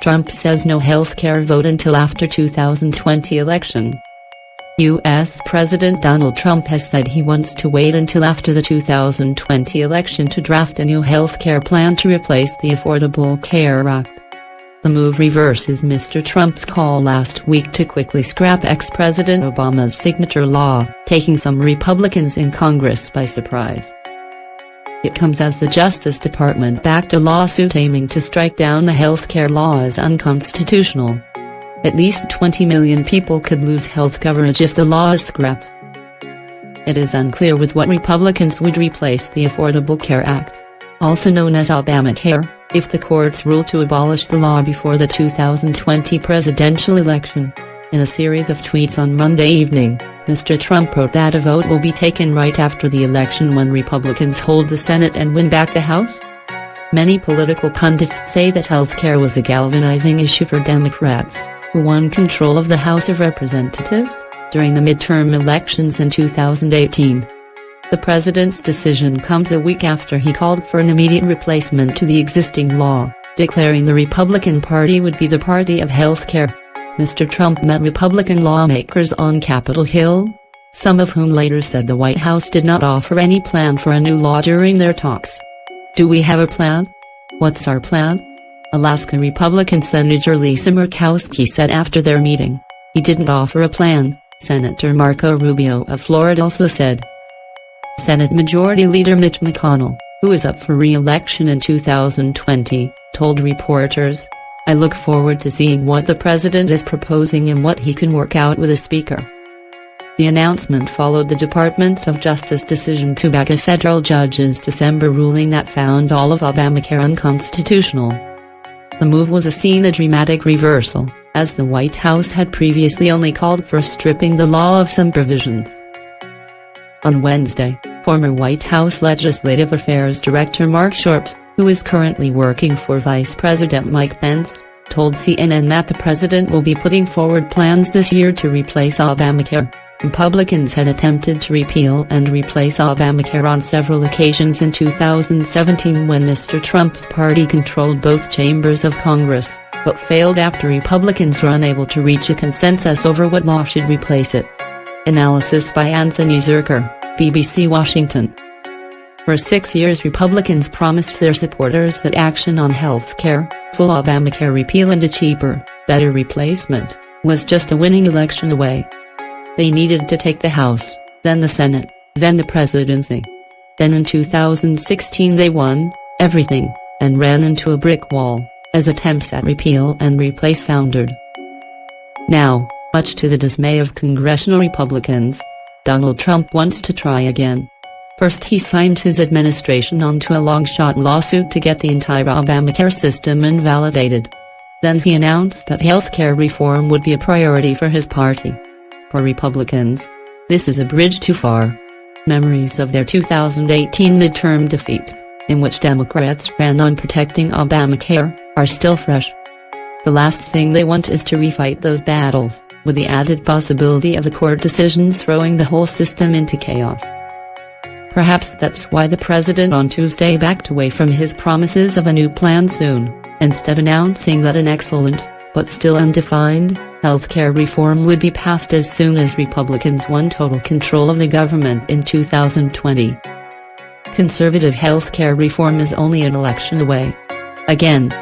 Trump says no healthcare vote until after 2020 election. U.S. President Donald Trump has said he wants to wait until after the 2020 election to draft a new healthcare plan to replace the Affordable Care Act. The move reverses Mr. Trump's call last week to quickly scrap ex-President Obama's signature law, taking some Republicans in Congress by surprise. It comes as the Justice Department backed a lawsuit aiming to strike down the healthcare law as unconstitutional. At least 20 million people could lose health coverage if the law is scrapped. It is unclear with what Republicans would replace the Affordable Care Act, also known as Obamacare, if the courts rule to abolish the law before the 2020 presidential election. In a series of tweets on Monday evening, Mr. Trump wrote that a vote will be taken right after the election when Republicans hold the Senate and win back the House. Many political pundits say that healthcare was a galvanizing issue for Democrats, who won control of the House of Representatives during the midterm elections in 2018. The president's decision comes a week after he called for an immediate replacement to the existing law, declaring the Republican Party would be the party of healthcare. Mr. Trump met Republican lawmakers on Capitol Hill, some of whom later said the White House did not offer any plan for a new law during their talks. "Do we have a plan? What's our plan?" Alaska Republican Senator Lisa Murkowski said after their meeting. "He didn't offer a plan," Senator Marco Rubio of Florida also said. Senate Majority Leader Mitch McConnell, who is up for re-election in 2020, told reporters, "I look forward to seeing what the president is proposing and what he can work out with the speaker." The announcement followed the Department of Justice decision to back a federal judge's December ruling that found all of Obamacare unconstitutional. The move was seen a dramatic reversal, as the White House had previously only called for stripping the law of some provisions. On Wednesday, former White House Legislative Affairs Director Mark Short, who is currently working for Vice President Mike Pence, told CNN that the president will be putting forward plans this year to replace Obamacare. Republicans had attempted to repeal and replace Obamacare on several occasions in 2017 when Mr. Trump's party controlled both chambers of Congress, but failed after Republicans were unable to reach a consensus over what law should replace it. Analysis by Anthony Zurcher, BBC Washington. For 6 years Republicans promised their supporters that action on health care, full Obamacare repeal and a cheaper, better replacement, was just a winning election away. They needed to take the House, then the Senate, then the presidency. Then in 2016 they won everything, and ran into a brick wall, as attempts at repeal and replace foundered. Now, much to the dismay of congressional Republicans, Donald Trump wants to try again. First he signed his administration onto a long-shot lawsuit to get the entire Obamacare system invalidated. Then he announced that healthcare reform would be a priority for his party. For Republicans, this is a bridge too far. Memories of their 2018 midterm defeats, in which Democrats ran on protecting Obamacare, are still fresh. The last thing they want is to refight those battles, with the added possibility of a court decision throwing the whole system into chaos. Perhaps that's why the president on Tuesday backed away from his promises of a new plan soon, instead announcing that an excellent, but still undefined, healthcare reform would be passed as soon as Republicans won total control of the government in 2020. Conservative healthcare reform is only an election away. Again.